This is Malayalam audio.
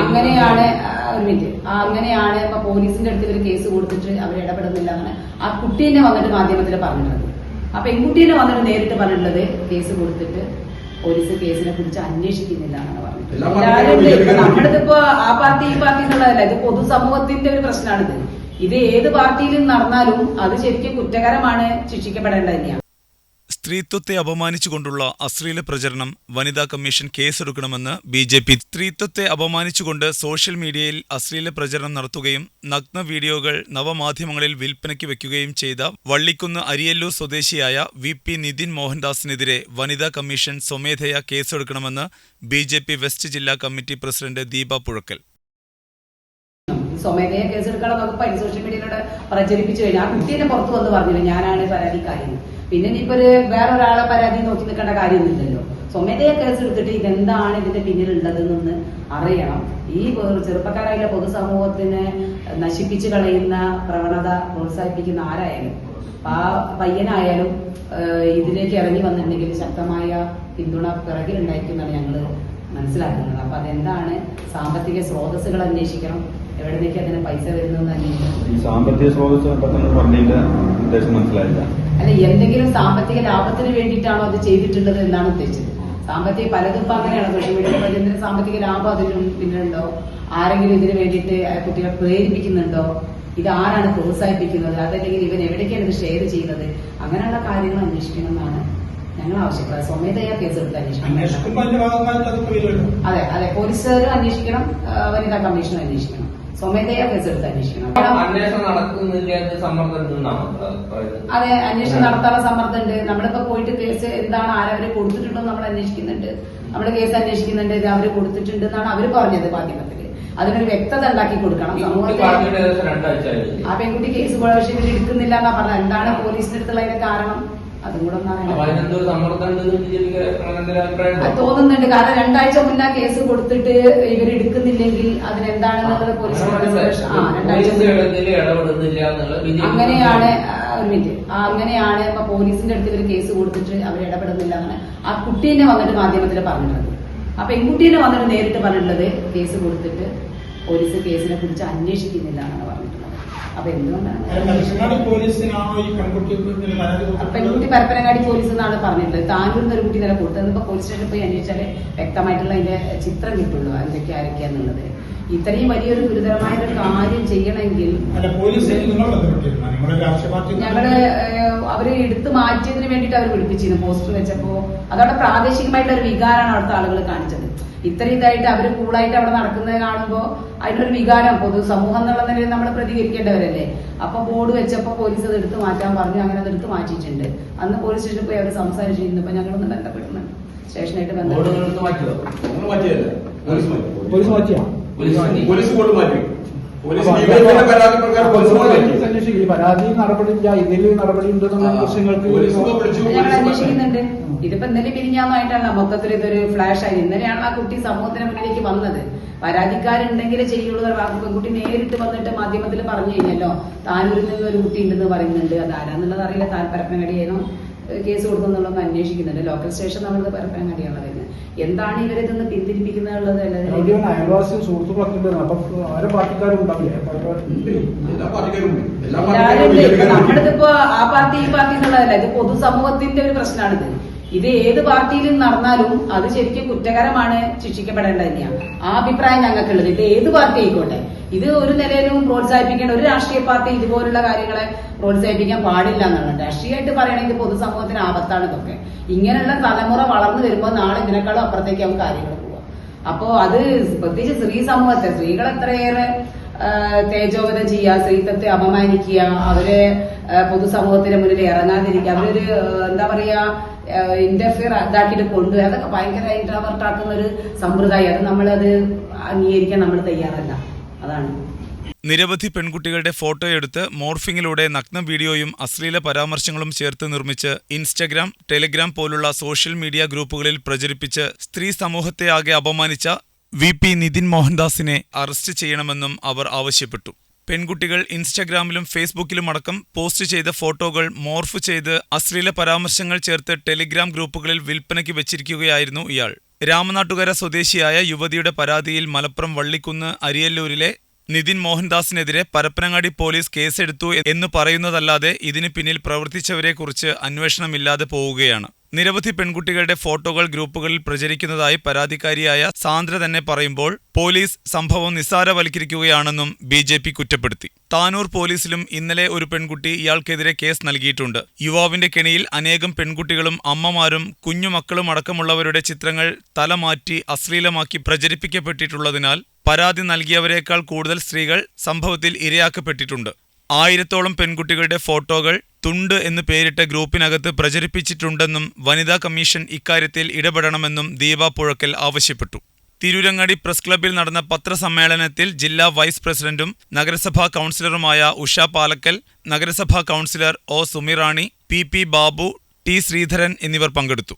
അങ്ങനെയാണ് അങ്ങനെയാണ് ഇപ്പൊ പോലീസിന്റെ അടുത്ത് ഇവർ കേസ് കൊടുത്തിട്ട് അവർ ഇടപെടുന്നില്ല എന്നാണ് ആ കുട്ടീനെ വന്നിട്ട് മാധ്യമത്തിൽ പറഞ്ഞിട്ടുള്ളത്. ആ പെൺകുട്ടീനെ വന്നിട്ട് നേരിട്ട് പറഞ്ഞിട്ടുള്ളത് കേസ് കൊടുത്തിട്ട് പോലീസ് കേസിനെ കുറിച്ച് അന്വേഷിക്കുന്നില്ല എന്നാണ് പറഞ്ഞിട്ടുള്ളത്. നമ്മളിതിപ്പോ ആ പാർട്ടി ഈ പാർട്ടി എന്നുള്ളതല്ല, ഇത് പൊതുസമൂഹത്തിന്റെ ഒരു പ്രശ്നമാണിത്. ഇത് ഏത് പാർട്ടിയിലും നടന്നാലും അത് ശരിക്കും കുറ്റകരമാണ്, ശിക്ഷിക്കപ്പെടേണ്ടത് തന്നെയാണ്. സ്ത്രീത്വത്തെ അപമാനിച്ചുകൊണ്ടുള്ള അശ്ലീല പ്രചരണം വനിതാ കമ്മീഷൻ കേസെടുക്കണമെന്ന് ബി.ജെ.പി. സ്ത്രീത്വത്തെ അപമാനിച്ചുകൊണ്ട് സോഷ്യൽ മീഡിയയിൽ അശ്ലീല പ്രചരണം നടത്തുകയും നഗ്ന വീഡിയോകൾ നവമാധ്യമങ്ങളിൽ വിൽപ്പനയ്ക്ക് വെക്കുകയും ചെയ്ത വള്ളിക്കുന്ന് അരിയല്ലൂർ സ്വദേശിയായ വി.പി. നിതിൻ മോഹൻദാസിനെതിരെ വനിതാ കമ്മീഷൻ സ്വമേധയാ കേസെടുക്കണമെന്ന് ബി.ജെ.പി. വെസ്റ്റ് ജില്ലാ കമ്മിറ്റി പ്രസിഡന്റ് ദീപ പുഴക്കൽ. സ്വമേധയാ കേസെടുക്കാനുള്ള വകുപ്പ് സോഷ്യൽ മീഡിയയിലൂടെ പ്രചരിപ്പിച്ചു കഴിഞ്ഞാൽ ആ കുട്ടീനെ പുറത്തു വന്ന് പറഞ്ഞില്ല ഞാനാണ് പരാതിക്കാരി. പിന്നെ ഇനിയിപ്പോ വേറൊരാളെ പരാതി നോക്കി നിൽക്കേണ്ട കാര്യമൊന്നുമില്ലല്ലോ. സ്വമേധയാ കേസെടുത്തിട്ട് ഇതെന്താണ് ഇതിന്റെ പിന്നിലുള്ളതെന്നൊന്ന് അറിയണം. ഈ ചെറുപ്പക്കാരായുള്ള പൊതുസമൂഹത്തിനെ നശിപ്പിച്ചു കളയുന്ന പ്രവണത പ്രോത്സാഹിപ്പിക്കുന്ന ആരായാലും ആ പയ്യനായാലും ഇതിലേക്ക് ഇറങ്ങി വന്നിട്ടുണ്ടെങ്കിൽ ശക്തമായ പിന്തുണ പിറകിലുണ്ടായിരിക്കുന്നതാണ് ഞങ്ങൾ മനസ്സിലാക്കുന്നത്. അപ്പൊ അതെന്താണ്, സാമ്പത്തിക സ്രോതസ്സുകൾ അന്വേഷിക്കണം, എവിടെ നിന്നേക്ക് അതിന് പൈസ വരുന്നതെന്ന് അന്വേഷിക്കണം. സാമ്പത്തിക സ്രോതസ് ഉദ്ദേശം മനസ്സിലായില്ല. അല്ല, എന്തെങ്കിലും സാമ്പത്തിക ലാഭത്തിന് വേണ്ടിയിട്ടാണോ അത് ചെയ്തിട്ടുള്ളത് എന്നാണ് ഉദ്ദേശിച്ചത്. സാമ്പത്തിക പലതും ഇപ്പൊ അങ്ങനെയാണ് സോഷ്യൽ മീഡിയ. എന്തെങ്കിലും സാമ്പത്തിക ലാഭം അതിന് പിന്നിലുണ്ടോ, ആരെങ്കിലും ഇതിന് വേണ്ടിയിട്ട് കുട്ടികളെ പ്രേരിപ്പിക്കുന്നുണ്ടോ, ഇത് ആരാണ് പ്രോത്സാഹിപ്പിക്കുന്നത്, അതല്ലെങ്കിൽ ഇവൻ എവിടേക്കാണ് ഇത് ഷെയർ ചെയ്യുന്നത്, അങ്ങനെയുള്ള കാര്യങ്ങൾ അന്വേഷിക്കണം എന്നാണ് ഞങ്ങൾ ആവശ്യപ്പെടുന്നത്. സ്വമേധയാ കേസെടുത്ത് അന്വേഷിക്കണം. അതെ അതെ, പോലീസുകാരും അന്വേഷിക്കണം, വനിതാ കമ്മീഷനും അന്വേഷിക്കണം, സ്വമേധയാ കേസെടുത്ത് അന്വേഷിക്കണം. അതെ, അന്വേഷണം നടത്താനുള്ള സമ്മർദ്ദമുണ്ട്. നമ്മളിപ്പോ പോയിട്ട് കേസ് എന്താണ്, ആരവര് കൊടുത്തിട്ടുണ്ടോ നമ്മൾ അന്വേഷിക്കുന്നുണ്ട്, നമ്മുടെ കേസ് അന്വേഷിക്കുന്നുണ്ട്, ഇത് അവര് കൊടുത്തിട്ടുണ്ട് എന്നാണ് അവര് പറഞ്ഞത് മാധ്യമത്തില്. അതിനൊരു വ്യക്തത ഉണ്ടാക്കി കൊടുക്കണം സമൂഹത്തിൽ. ആ പെൺകുട്ടി കേസ് പക്ഷേ ഇവർ എടുക്കുന്നില്ല എന്നാ പറഞ്ഞത്. എന്താണ് പോലീസിന്റെ അടുത്തുള്ള അതിന്റെ കാരണം, അതും കൂടെ തോന്നുന്നുണ്ട്. കാരണം 2 ആഴ്ച മുന്നേ കേസ് കൊടുത്തിട്ട് ഇവർ എടുക്കുന്നില്ലെങ്കിൽ അതിനെന്താണെന്നുള്ളത് പോലീസ് അങ്ങനെയാണ് ഇപ്പൊ പോലീസിന്റെ അടുത്ത് ഇവർ കേസ് കൊടുത്തിട്ട് അവർ ഇടപെടുന്നില്ല എന്നാണ് ആ കുട്ടീനെ വന്നിട്ട് മാധ്യമത്തിൽ പറഞ്ഞിട്ടുള്ളത്. ആ പെൺകുട്ടീനെ വന്നിട്ട് നേരിട്ട് പറഞ്ഞിട്ടുള്ളത് കേസ് കൊടുത്തിട്ട് പോലീസ് കേസിനെ കുറിച്ച് അന്വേഷിക്കുന്നില്ല എന്നാണ് പറഞ്ഞിട്ടുള്ളത്. അപ്പൊ എന്തുകൊണ്ടാണ് പെൺകുട്ടി പരപ്പനങ്ങാടി പോലീസ് എന്നാണ് പറഞ്ഞിട്ടുള്ളത്. താനൂരിൽ ഒരു കുട്ടി നില കൊടുത്തത്. ഇപ്പൊ പോലീസ് സ്റ്റേഷനിൽ പോയി അന്വേഷിച്ചാലേ വ്യക്തമായിട്ടുള്ള അതിന്റെ ചിത്രം കിട്ടുള്ളൂ, എന്തൊക്കെ ആരൊക്കെയാന്നുള്ളത്. ഇത്രയും വലിയൊരു ഗുരുതരമായ ഒരു കാര്യം ചെയ്യണമെങ്കിൽ ഞങ്ങള് അവര് എടുത്തു മാറ്റിയതിന് വേണ്ടിയിട്ട് അവർ വിളിപ്പിച്ചിരുന്നു പോസ്റ്റർ വെച്ചപ്പോ. അതവിടെ പ്രാദേശികമായിട്ടുള്ള ഒരു വികാരമാണ് അവിടുത്തെ ആളുകൾ കാണിച്ചത്. ഇത്രയും ഇതായിട്ട് അവര് കൂളായിട്ട് അവിടെ നടക്കുന്നത് കാണുമ്പോൾ അതിനൊരു വികാരം പൊതുസമൂഹം എന്നുള്ള നിലയിൽ നമ്മൾ പ്രതികരിക്കേണ്ടവരല്ലേ. അപ്പൊ ബോർഡ് വെച്ചപ്പോ പോലീസ് അത് എടുത്തു മാറ്റാൻ പറഞ്ഞു. അങ്ങനെ അത് എടുത്തു മാറ്റിയിട്ടുണ്ട്. അന്ന് പോലീസ് സ്റ്റേഷനിൽ പോയി അവർ സംസാരിച്ചിരുന്നു. ഇപ്പൊ ഞങ്ങളൊന്ന് ബന്ധപ്പെടുന്നുണ്ട്, സ്റ്റേഷനായിട്ട് ബന്ധപ്പെട്ടു. പരാതി നടപടിയില്ല, ഇതിൽ നടപടി ഉണ്ടെന്നുള്ള പ്രശ്നങ്ങൾക്ക് ഞങ്ങൾ അന്വേഷിക്കുന്നുണ്ട്. ഇതിപ്പോ ഇന്നലെ പിരിഞ്ഞാന്നായിട്ടാണ് മൊത്തത്തിൽ ഇതൊരു ഫ്ലാഷ് ആയി. ഇന്നലെയാണ് ആ കുട്ടി സമൂഹത്തിന് മുന്നിലേക്ക് വന്നത്. പരാതിക്കാരുണ്ടെങ്കിലേ ചെയ്യുള്ളൂ. പെൺകുട്ടി നേരിട്ട് വന്നിട്ട് മാധ്യമത്തിൽ പറഞ്ഞു കഴിഞ്ഞല്ലോ താനൂരിൽ നിന്ന് ഒരു കുട്ടി ഉണ്ടെന്ന് പറയുന്നുണ്ട്. അത് ആരാന്നുള്ളത് അറിയില്ല. താൻ പരപ്പനങ്ങാടിയാണോ കേസ് കൊടുക്കുന്നുള്ളതൊന്ന് അന്വേഷിക്കുന്നുണ്ട്. ലോക്കൽ സ്റ്റേഷൻ നമ്മളത് പരപ്പനങ്ങാടിയാണുള്ളത്. എന്താണ് ഇവരിതൊന്ന് പിന്തിരിപ്പിക്കുന്നുള്ളത്? നമ്മളിതിപ്പോ ആ പാർട്ടി ഈ പാർട്ടി എന്നുള്ളതല്ല, ഇത് പൊതുസമൂഹത്തിന്റെ ഒരു പ്രശ്നമാണിത്. ഇത് ഏത് പാർട്ടിയിലും നടന്നാലും അത് ശരിക്കും കുറ്റകരമാണ്, ശിക്ഷിക്കപ്പെടേണ്ടത് തന്നെയാണ്. ആ അഭിപ്രായം ഞങ്ങൾക്കുള്ളത്. ഇത് ഏത് പാർട്ടി ആയിക്കോട്ടെ, ഇത് ഒരു നിലയിലും പ്രോത്സാഹിപ്പിക്കേണ്ട ഒരു രാഷ്ട്രീയ പാർട്ടി ഇതുപോലുള്ള കാര്യങ്ങളെ പ്രോത്സാഹിപ്പിക്കാൻ പാടില്ല എന്നാണ്. രാഷ്ട്രീയമായിട്ട് പറയണമെങ്കിൽ പൊതുസമൂഹത്തിന് ആപത്താണ് ഇതൊക്കെ. ഇങ്ങനെയുള്ള തലമുറ വളർന്നു വരുമ്പോൾ നാളെ ഇതിനേക്കാളും അപ്പുറത്തേക്കാവും കാര്യങ്ങൾ പോവുക. അപ്പോ അത് പ്രത്യേകിച്ച് സ്ത്രീ സമൂഹത്തെ, സ്ത്രീകൾ എത്രയേറെ തേജോവധം ചെയ്യുക, സ്ത്രീത്വത്തെ അപമാനിക്കുക, അവരെ പൊതുസമൂഹത്തിന് മുന്നിൽ ഇറങ്ങാതിരിക്കുക, അവരൊരു എന്താ പറയാ ഇന്റർഫിയർ ഇതാക്കിയിട്ട് കൊണ്ടുവരിക, അതൊക്കെ ഭയങ്കര ഇന്റർവേർട്ട് ആക്കുന്ന ഒരു സമ്പ്രദായം. അത് നമ്മളത് അംഗീകരിക്കാൻ നമ്മൾ തയ്യാറല്ല. അതാണ്. നിരവധി പെൺകുട്ടികളുടെ ഫോട്ടോയെടുത്ത് മോർഫിങ്ങിലൂടെ നഗ്ന വീഡിയോയും അശ്ലീല പരാമർശങ്ങളും ചേർത്ത് നിർമ്മിച്ച് ഇൻസ്റ്റഗ്രാം, ടെലിഗ്രാം പോലുള്ള സോഷ്യൽ മീഡിയ ഗ്രൂപ്പുകളിൽ പ്രചരിപ്പിച്ച് സ്ത്രീ സമൂഹത്തെ ആകെ അപമാനിച്ച വി.പി. നിതിൻ മോഹൻദാസിനെ അറസ്റ്റ് ചെയ്യണമെന്നും അവർ ആവശ്യപ്പെട്ടു. പെൺകുട്ടികൾ ഇൻസ്റ്റഗ്രാമിലും ഫേസ്ബുക്കിലും അടക്കം പോസ്റ്റ് ചെയ്ത ഫോട്ടോകൾ മോർഫ് ചെയ്ത് അശ്ലീല പരാമർശങ്ങൾ ചേർത്ത് ടെലിഗ്രാം ഗ്രൂപ്പുകളിൽ വിൽപ്പനയ്ക്ക് വെച്ചിരിക്കുകയായിരുന്നു ഇയാൾ. രാമനാട്ടുകര സ്വദേശിയായ യുവതിയുടെ പരാതിയിൽ മലപ്പുറം വള്ളിക്കുന്ന് അരിയല്ലൂരിലെ നിതിൻ മോഹൻദാസിനെതിരെ പരപ്പനങ്ങാടി പോലീസ് കേസെടുത്തു എന്ന് പറയുന്നതല്ലാതെ ഇതിന് പിന്നിൽ പ്രവർത്തിച്ചവരെക്കുറിച്ച് അന്വേഷണമില്ലാതെ പോവുകയാണ്. നിരവധി പെൺകുട്ടികളുടെ ഫോട്ടോകൾ ഗ്രൂപ്പുകളിൽ പ്രചരിക്കുന്നതായി പരാതിക്കാരിയായ സാന്ദ്ര തന്നെ പറയുമ്പോൾ പോലീസ് സംഭവം നിസ്സാരവൽക്കരിക്കുകയാണെന്നും BJP കുറ്റപ്പെടുത്തി. താനൂർ പോലീസിലും ഇന്നലെ ഒരു പെൺകുട്ടി ഇയാൾക്കെതിരെ കേസ് നൽകിയിട്ടുണ്ട്. യുവാവിന്റെ കെണിയിൽ അനേകം പെൺകുട്ടികളും അമ്മമാരും കുഞ്ഞുമക്കളും അടക്കമുള്ളവരുടെ ചിത്രങ്ങൾ തലമാറ്റി അശ്ലീലമാക്കി പ്രചരിപ്പിക്കപ്പെട്ടിട്ടുള്ളതിനാൽ പരാതി നൽകിയവരെക്കാൾ കൂടുതൽ സ്ത്രീകൾ സംഭവത്തിൽ ഇരയാക്കപ്പെട്ടിട്ടുണ്ട്. 1000-ഓളം പെൺകുട്ടികളുടെ ഫോട്ടോകൾ തുണ്ട് എന്ന് പേരിട്ട ഗ്രൂപ്പിനകത്ത് പ്രചരിപ്പിച്ചിട്ടുണ്ടെന്നും വനിതാ കമ്മീഷൻ ഇക്കാര്യത്തിൽ ഇടപെടണമെന്നും ദീപ പുഴക്കൽ ആവശ്യപ്പെട്ടു. തിരൂരങ്ങാടി പ്രസ് ക്ലബ്ബിൽ നടന്ന പത്രസമ്മേളനത്തിൽ ജില്ലാ വൈസ് പ്രസിഡന്റും നഗരസഭാ കൗൺസിലറുമായ ഉഷ പാലക്കൽ, നഗരസഭാ councillor O Sumirani, PP Babu, T Sreedharan എന്നിവർ പങ്കെടുത്തു.